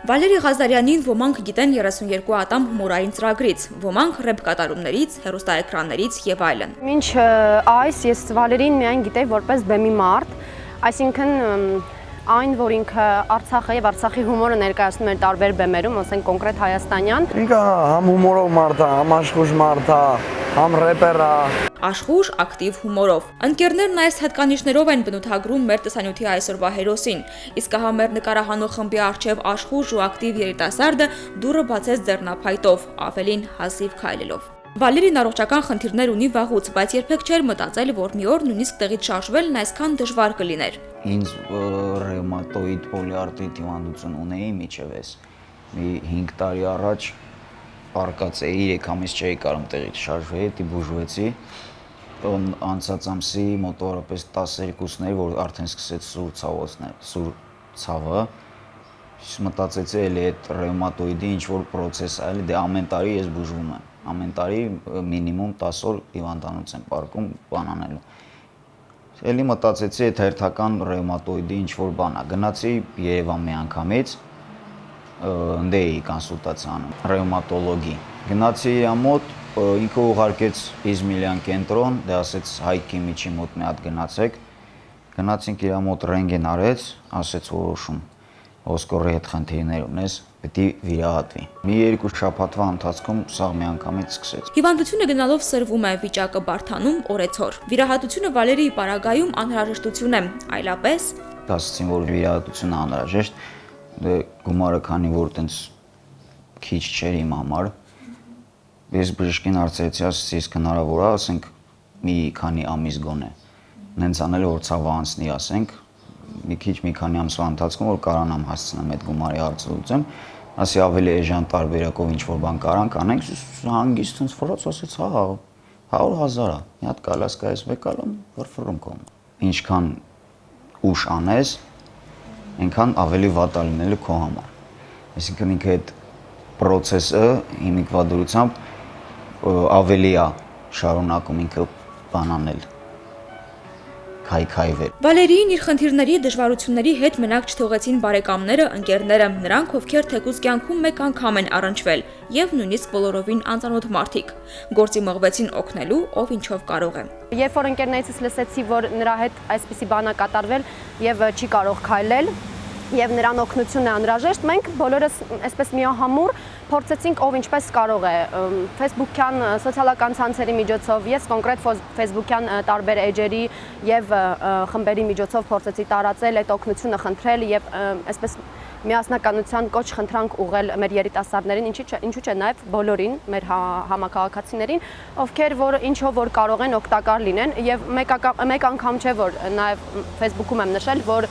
Վալերի Ղազարյանին ոմանք գիտեն 32 ատամ հումորային ծրագրից, ոմանք ռեփ կատարումներից, հեռուստաէկրաններից եւ այլն։ Մինչ այս ես Վալերին միայն գիտեի որպես բեմի մարդ, այսինքն այն, որ ինքը Արցախը եւ Արցախի հումորը ներկայացնում էր տարբեր բեմերում, ասենք կոնկրետ հայաստանյան։ Ինքը համ հումորով մարդ է, համ աշխուժ մարդ է, համ ռեպեր է։ Աշխուժ, ակտիվ հումորով։ Ընկերներն այս հատկանիշներով են բնութագրում մեր տեսանյութի այսօրվա հերոսին, իսկ ահա մեր նկարահանող խմբի առջև աշխուժ ու ակտիվ երիտասարդը դուռը բացեց ձեռնափայտով, ավելին հազիվ քայլելով։ Վալերին առողջական խնդիրներ ունի վաղուց, բայց երբեք չէր մտածել, որ մի օր նույնիսկ տեղից շարժվելն այսքան դժվար կլիներ։ Ինձ ռևմատոիդ պոլիարտրիտ հիվանդություն ունեի միջևես։ Մի 5 տարի առաջ արկած էի, 3 ամիս չէի կարող տեղից շարժվել, դի բուժվեցի։ Անցած ամսի մոտավորապես 12-ներ, որ արդեն սկսեց սուր ցավը։ Մտածեցի էլի այդ ռևմատոիդի ինչ որ պրոցես է, էլի դե ամեն տարի ես բուժվում եմ։ Ամեն տարի մինիմում 10 օր հիվանդանոց եմ պարկում բան անելու։ Էլի մտածեցի այդ հերթական ռևմատոիդի ինչ որ բան է։ Գնացի Երևան մի անգամից, ընդ էի կոնսուլտացիա անում, ռևմատոլոգի։ Գնացի իր մոտ, ինքը ուղարկեց Իզմիլյան կենտրոն, դե ասեց Հայքի միջի մոտ մի հատ գնացեք։ Գնացինք իր մոտ ռենտգեն արեց, ասեց որոշում ոսկորի հետ խնդիրներ ունես, պետք է վիրահատվի։ Մի 2 շաբաթվա ընթացքում սաղ մի անգամից սկսեց։ Հիվանդությունը գնալով սրվում է, վիճակը բարդանում օրեցօր։ Վիրահատությունը Վալերիի պարագայում անհրաժեշտություն է, այլապես ասացին, որ վիրահատությունը անհրաժեշտ, դե գումարը քանի որ տենց քիչ չէր իմ համար, ես բժշկին հարցրեցի, ասեցի, իսկ հնարավոր է, ասենք մի քանի ամիս գոնե։ Նենց անել որ ցավը անցնի, ասենք մի քանի ամսվա ընթացքում որ կարողանամ հասցնեմ այդ գումարի հարցը լուծեմ, ասի ավելի էժան տարբերակով ինչ որ բան կարանք անենք, հանգիստ ինձ ֆրոց ասեց, հա 100,000 է, մի հատ կալասկայես վեկալում, ֆրֆռում կոմ։ Ինչքան ուշ անես, այնքան ավելի վատ է լինելու քո համար։ Այսինքն ինքը այդ պրոցեսը հիմիկվա դրությամբ ավելի է շարունակում ինքը բան անել։ Վալերիին իր խնդիրների, դժվարությունների հետ մենակ չթողեցին բարեկամները, ընկերները, նրանք, ովքեր թեկուզ կյանքում մեկ անգամ են առնչվել, եւ նույնիսկ բոլորովին անծանոթ մարդիկ։ Գործի մղվեցին օգնելու, ով ինչով կարող է։ Երբ որ ընկերներիցս լսեցի, որ նրա հետ այսպիսի բան է կատարվել եւ չի կարող քայլել, եւ նրան օգնությունն է անհրաժեշտ, մենք բոլորս այսպես միահամուռ փորձեցինք ով ինչպես կարող է Facebook-յան սոցիալական ցանցերի միջոցով, ես կոնկրետ Facebook-յան տարբեր էջերի եւ խմբերի միջոցով փորձեցի տարածել այդ օգնությունը, խնդրել եւ այսպես միասնականության կոչ խնդրանք ուղղել մեր երիտասարդներին, ինչու՞ չէ նաեւ բոլորին, մեր համակարգացիներին, ովքեր որ ինչով որ կարող են օգտակար լինեն եւ մեկ անգամ չէ որ նաեւ Facebook-ում եմ նշել, որ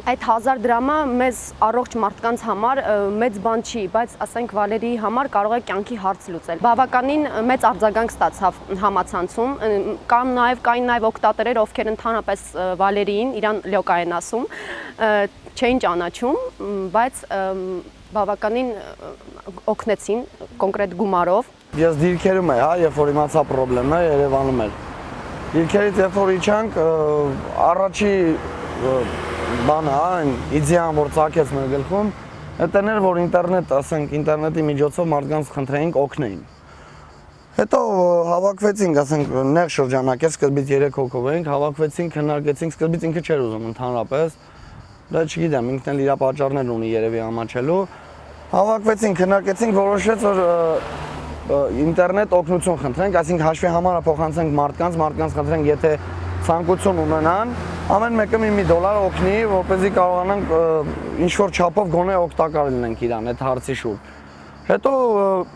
այդ 1000 դրամը մեզ առողջ մարդկանց համար մեծ բան չի, բայց ասենք Վալերիի համար կարող է կյանքի հարց լուծել։ Բավականին մեծ արձագանք ստացավ համացանցում, կային նաև օգտատերեր, ովքեր ընդհանրապես Վալերիին իրան լյոկա են ասում, չէին ճանաչում, բայց բավականին օգնեցին կոնկրետ գումարով։ Ես դիրքերում եմ, հա, երբ որ իմացա խնդիրը Երևանում էր։ Դիրքերից երբ որ իջանք, առաջի բանը, այն իդեան որ ցակեց մեր գլխում, դա էր որ ինտերնետ, ասենք ինտերնետի միջոցով մարդկանց խնդրեինք օգնեին։ Հետո հավաքվեցինք, ասենք նեղ շրջանակից սկզբից 3 հոգով էինք, հավաքվեցինք, քննարկեցինք, սկզբից ինքը չէր ուզում ընդհանրապես, դա չգիտեմ, ինքն էլ իր պատճառներն ունի երևի ամաչելու։ Հավաքվեցինք, քննարկեցինք, որոշեց որ ինտերնետ օգնություն խնդրենք, այսինքն հաշվի համար փոխանցենք մարդկանց խնդրենք, եթե ցանկություն ունենան, ամեն մեկը $1 օգնի, որպեսզի կարողանանք ինչ-որ չափով գոնե օգտակար լինենք իրան այդ հարցի շուրջ։ Հետո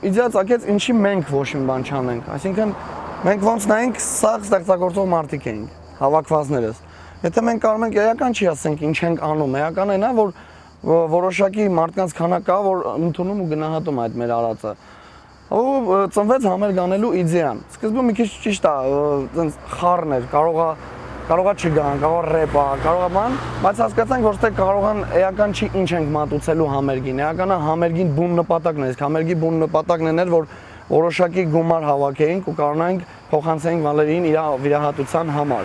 իդեա ցակեց, ինչի մենք ոչ մի բան չանենք, այսինքն մենք ոնց նայենք սաղ ստեղծագործող մարդիկ էինք, հավաքվածներս։ Եթե մենք կարող ենք էական չի ասենք ինչ ենք անում, էական այն է, որ որոշակի մարդկանց քանակ կա, որ ընդունում ու գնահատում այդ մեր արածը։ Ու ծնվեց համերգ անելու իդեան։ Սկզբում մի քիչ ճիշտ է, այնպես խառն էր, կարողա չգան, կարող ռեպ է, կարող է բան, բայց հասկացանք, որ ստե կարողան էական չի ինչ ենք մատուցելու համերգին։ Էականը համերգին բուն նպատակն է, իսկ համերգի բուն նպատակն էր, որ որոշակի գումար հավաքեինք ու կարողանանք փոխանցեինք Վալերիին իր վիրահատության համար։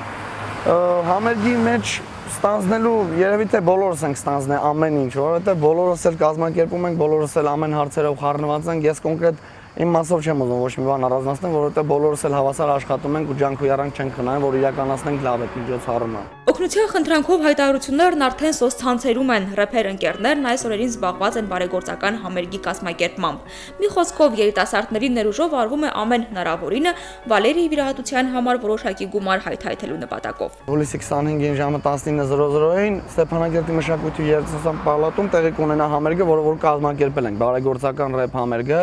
Համերգի մեջ ստանձնելու երևի թե բոլորս ենք ստանձնել ամեն ինչ, որովհետեւ բոլորս էլ կազմակերպում ենք, բոլորս էլ ամեն հարցերով խառնված ենք։ Ես կոնկրետ իմ մասով չեմ ուզում ոչ մի բան առանձնացնել, որովհետեւ բոլորս էլ հավասար աշխատում ենք ու ջանք ու եռանք չենք խնայում, որ իրականացնենք լավ է միջոցառումը։ Օգնության խնդրանքով հայտարարություններն արդեն սոցցանցերում են։ Рэփեր ընկերներն այս օրերին զբաղված են բարեգործական համերգի կազմակերպմամբ։ Մի խոսքով երիտասարդների ներուժով արվում է ամեն հնարավորինը Վալերիի վիրահատության համար որոշակի գումար հայթայթելու նպատակով։ Հուլիսի 25-ին ժամը 19:00-ին Ստեփանակերտի մշակույթի ու երիտասարդության պալատում տեղի կունենա համերգը, որը որ կազմակերպել ենք, բարեգործական рэփ համերգը։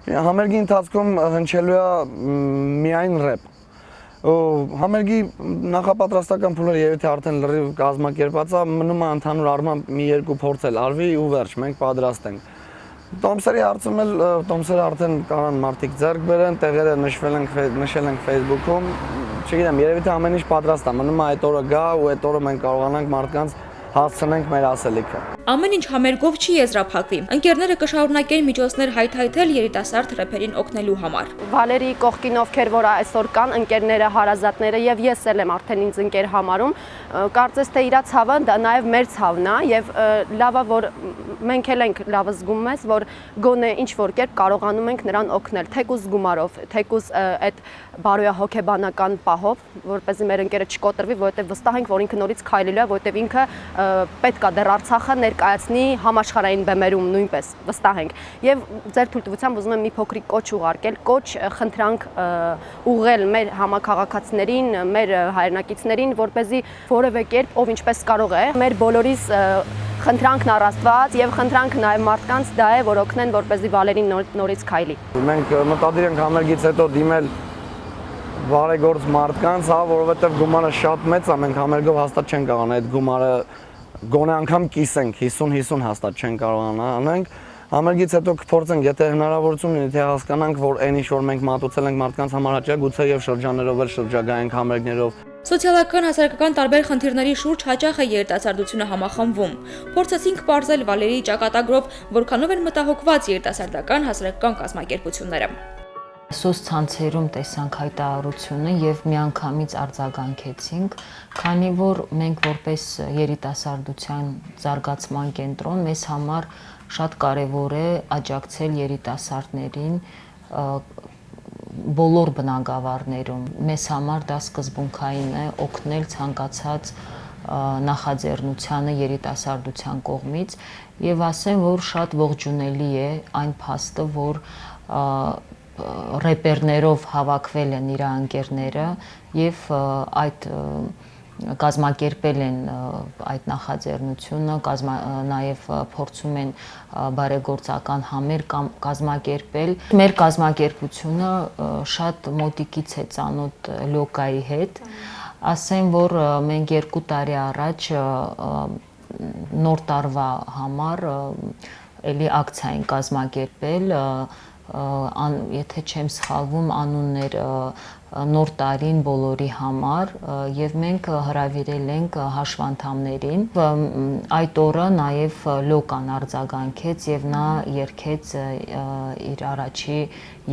Համերգի ընթացքում հնչելու է միայն рэփ։ Համերգի նախապատրաստական փուլերը երբ թե արդեն լրիվ կազմակերպած է, մնում է ընդհանուր առմամբ մի երկու փորձ էլ արվի ու վերջ, մենք պատրաստ ենք։ Տոմսերի հարցում էլ տոմսերը արդեն կարան մարդիկ ձեռք բերեն, տեղերը նշել ենք Facebook-ում, չգիտեմ, երևի թե ամեն ինչ պատրաստ է, մնում է այդ օրը գա ու այդ օրը մենք կարողանանք մարդկանց հասցնենք մեր ասելիքը։ Ամեն ինչ համերգով չի եզրափակվի։ Ընկերները կշարունակեն միջոցներ հայթայթել երիտասարդ рэփերին օգնելու համար։ Վալերիի կողքին ովքեր որ այսօր կան, ընկերները, հարազատները եւ ես էլ եմ արդեն ինձ ընկեր համարում, կարծես թե իրա ցավը դա նաեւ մեր ցավն է եւ լավա որ մենք էլ ենք լավը զգում ես, որ գոնե ինչ որ կերպ կարողանում ենք նրան օգնել, թեկուզ գումարով, թեկուզ այդ բարոյահոգեբանական պահով, որպեսզի մեր ընկերը չկոտրվի, որովհետեւ վստահ ենք, որ ինքը նորից քայլելու է, որովհետեւ ինքը պետք է դեռ Արցախը ներկայացնի համաշխարհային բեմերում նույնպես վստահ ենք։ Եվ ձեր թույլտվությամբ ուզում եմ մի փոքրիկ կոչ ուղարկել, կոչ խնդրանք ուղղել մեր համակարգացիներին, մեր հայրենակիցներին, որպեսզի որևէ կերպ ով ինչպես կարող է, մեր բոլորիս խնդրանքն առաստված եւ խնդրանքը նաեւ մարդկանց դա է, որ օգնեն, որպեսզի Վալերին նորից քայլի։ Մենք մտադիր ենք համերգից հետո դիմել բարեգործ մարդկանց, հա, որովհետև գումարը շատ մեծ է, մենք համերգով հաստատ չենք կարողանա այդ գումարը գոնե անգամ կիսենք, 50-50 հաստատ չենք կարողանա անենք։ Համերգից հետո կփորձենք, եթե հնարավորություն լինի, թե հասկանանք, որ այն ինչ որ մենք մատուցել ենք մարդկանց համար հաճախ, գուցե եւ շրջաներով էլ շրջագայենք համերգներով։ Սոցիալական հասարակական տարբեր խնդիրների շուրջ հաճախ է երիտասարդությունը համախմբվում։ Փորձեցինք պարզել Վալերիի ճակատագրով, որքանով են մտահոգված երիտասարդական հասարակական կազմակերպությունները։ Սոցցանցերում տեսանք հայտարարությունը եւ միանգամից արձագանքեցինք, քանի որ մենք որպես երիտասարդության զարգացման կենտրոն մեզ համար շատ կարեւոր է աջակցել երիտասարդներին բոլոր բնագավառներում։ Մեզ համար դա սկզբունքային է օգնել ցանկացած նախաձեռնությանը երիտասարդության կողմից եւ ասեմ, որ շատ ողջունելի է այն փաստը, որ рэպերներով հավաքվել են իր ընկերները եւ այդ կազմակերպել են այդ նախաձեռնությունը, նաև փորձում են բարեգործական համեր կազմակերպել։ Մեր կազմակերպությունը շատ մոտիկից է ծանոթ Լոկայի հետ։ Ասեմ, որ մենք 2 տարի առաջ նոր տարվա համար էլի ակցիա են կազմակերպել, եթե չեմ սխալվում, անուններ նոր տարին բոլորի համար եւ մենք հրավիրել ենք հաշվանդամներին։ Այդ օրը նաեւ Լոկան արձագանքեց եւ նա երգեց իր առաջի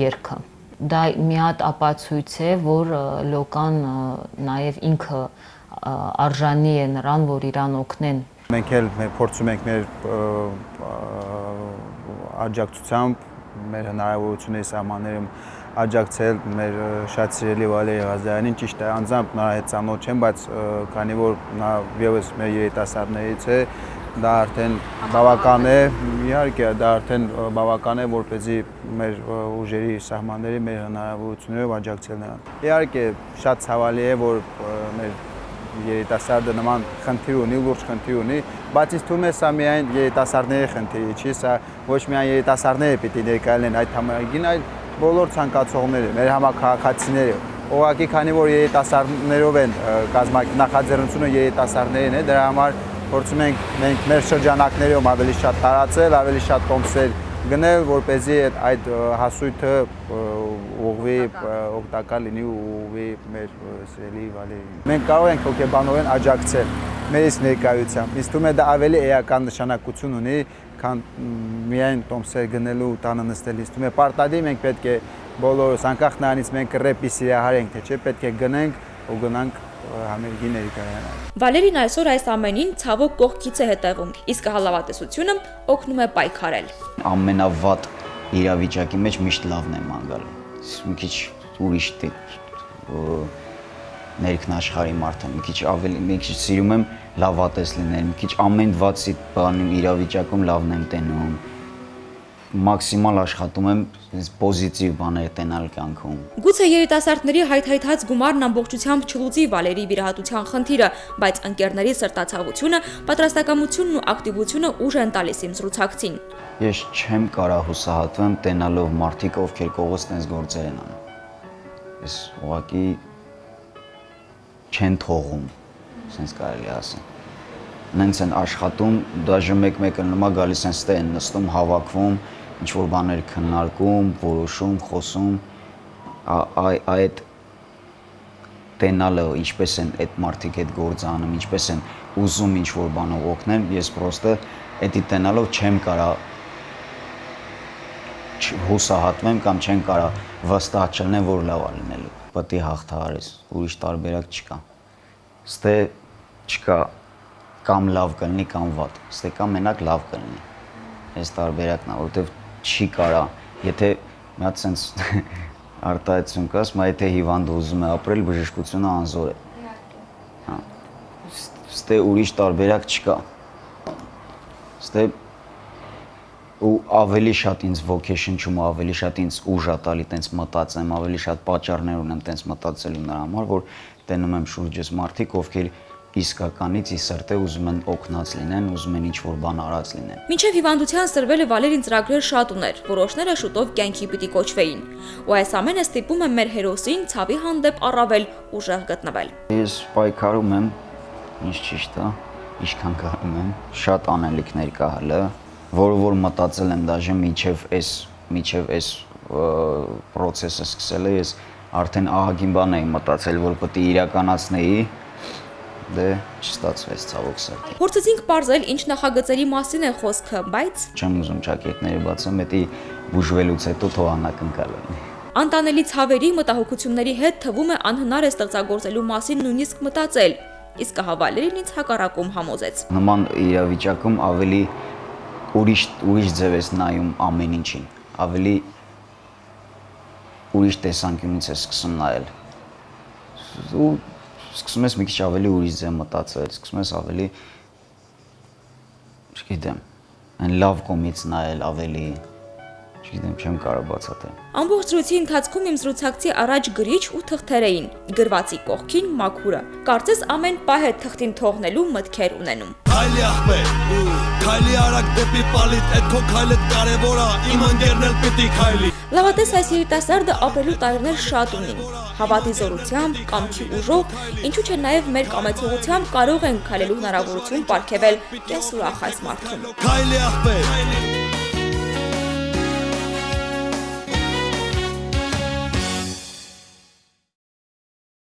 երգը։ Դա մի հատ ապացույց է, որ Լոկան նաեւ ինքը արժանի է նրան, որ իրան օգնեն։ Մենք էլ փորձում ենք մեր աջակցությամբ մեր հնարավորությունների սահմաններում աջակցել մեր շատ սիրելի Վալերի Ղազարյանին, ճիշտ է, անձամբ նրա հետ ծանոթ չեմ, բայց քանի որ նա եւս մեր երիտասարդներից է, դա արդեն բավական է, իհարկե դա արդեն բավական է, որպեսզի մեր ուժերի սահմանների մեր հնարավորություններով աջակցել նրան։ Իհարկե շատ ցավալի է, որ մեր երիտասարդը նման խնդիր ունի, լուրջ խնդիր ունի, բայց ինձ թվում է սա միայն երիտասարդների խնդիրը չի, սա ոչ միայն երիտասարդները պիտի ներկայացնեն այդ համերգին, այլ բոլոր ցանկացողները, մեր համակարգացիները։ Ուղղակի քանի որ երիտասարդներով են նախաձեռնությունը երիտասարդներին է, դրա համար փորձում ենք մենք մեր շրջանակներում ավելի շատ տարածել, ավելի շատ տոմսեր գնել, որպեսզի այդ հասույթը ուղղվի օգտակար լինի ու ուղղվի մեր սիրելի Վալերիին։ Մենք կարող ենք հոգեբանորեն աջակցել մերից ներկայությամբ։ Ինձ թվում է դա ավելի էական նշանակություն ունի, քան միայն տոմսեր գնելու ու տանը նստել։ Ինձ թվում է պարտադիր մենք պետք է բոլորս, անկախ նրանից մենք ռեպի սիրահար ենք, թե չէ, պետք է գնենք ու գնանք համերգի ներկայանալ։ Վալերին այսօր այս ամենին ցավոք կողքից է հետևում, իսկ հալավատեսությունը օգնում է պայքարել։ Ամենավատ իրավիճակի մեջ միշտ լավն եմ անգալ։ Մի քիչ ուրիշ ներքնաշխարհի մարդ եմ, մի քիչ սիրում եմ լավատես լինել, մի քիչ ամեն վացի բանի իրավիճակում լավն եմ տենում։ Մաքսիմալ աշխատում եմ պոզիտիվ բաներ տենալ կյանքում։ Գուցե երիտասարդների հայթայթած գումարն ամբողջությամբ չլուծի Վալերի վիրահատության խնդիրը, բայց ընկերների սրտացավությունը, պատրաստակամությունն ու ակտիվությունը ուժ են տալիս իմ զրուցակցին։ Ես չեմ կարող հուսահատվեմ տենալով մարդիկ, ովքեր կողոց տես գործեր են անում։ Ես ուղղակի չեն թողում, sense կարելի ասել։ Նենց են աշխատում, դաժե մեկ-մեկը նոմա գալիս են ստե են նստում, հավաքվում, ինչ որ բաներ քննարկում, որոշում, խոսում, այդ տենալը, ինչպես են այդ մարդիկ այդ գործը անում, ինչպես են ուզում ինչ որ բանով օգնել, ես պրոստը էդի տենալով չեմ կարող հուսահատվեմ կամ չեմ կարող վստահ չլինեմ, որ լավ է լինելու։ Պետք է հաղթահարես, ուրիշ տարբերակ չկա։ Ստե չկա կամ լավ կլինի կամ վատ, ստե կամ մենակ լավ կլինի։ Այս տարբերակն է, որովհետև չի կարա, եթե մի հատ sense արտահայտություն կաս, մա եթե հիվանդը ուզում է ապրել, բժշկությունը անզոր է։ Հա։ Ստե ուրիշ տարբերակ չկա։ Ստե ու ավելի շատ ինձ ոգեշնչում, ավելի շատ ինձ ուժ է տալի տենց մտածեմ, ավելի շատ պատճառներ ունեմ տենց մտածելու նրա համար, որ տենում եմ շուրջս մարդիկ, ովքեր իսկականից ի սրտե ուզում են օգնած լինեն, ուզում են ինչ-որ բան արած լինեն։ Մինչև հիվանդության սրվելը Վալերին ծրագրեր շատ ուներ, որոշները շուտով կյանքի պիտի կոչվեին։ Ու այս ամենը ստիպում է մեր հերոսին ցավի հանդեպ առավել ուժեղ գտնվել։ Ես պայքարում եմ, ինչ ճիշտ է, ինչքան կարող եմ, շատ անելիքներ կա հələ, որը որ մտածել եմ դաժե միջև այս process-ը սկսելը, ես արդեն ահագին բան էի մտածել, որ պետք է իրականացնեի, դե չստացվեց ցավոք սրտի։ Փորձեցինք ողջել ինչ նախագծերի մասին է խոսքը, բայց չեմ ուզում ճակետները բացեմ, դա բուժվելուց հետո թող անակնկալ լինի։ Անտանելի ցավերի, մտահոգությունների հետ թվում է անհնար է ստեղծագործելու մասին նույնիսկ մտածել, իսկ Վալերին ինձ հակառակում համոզեց։ Նման իրավիճակում ավելի ուրիշ ձև ես նայում ամեն ինչին, ավելի ուրիշ տեսանկյունից ես սկսում նայել։ Ու սկսում ես մի քիչ ավելի ուրիշ ձև մտածել, սկսում ես ավելի, չգիտեմ, այն լավ կողմից նայել ավելի, չգիտեմ, չեմ կարող բացատրել։ Ամբողջ զրույցի ընթացքում իմ զրուցակցի առաջ գրիչ ու թղթեր էին, գրվածի կողքին մաքուրը։ Կարծես ամեն պահ է թղթին թողնելու մտքեր ունենում։ Քայլի ախպեր, քայլի արագ դեպի պալիտ, այդ քո քայլը կարևոր է, իմ ընկերն էլ պիտի քայլի։ Լավատես այս երիտասարդը ապրելու տարիներ շատ ունի։ Հավատի զորությամբ, կամքի ուժով, ինչու՞ չէ նաև մեր կամեցողությամբ կարող են քայլելու հնարավորություն պարգևել կես ուրախ այս մարդուն։ Քայլի ախպեր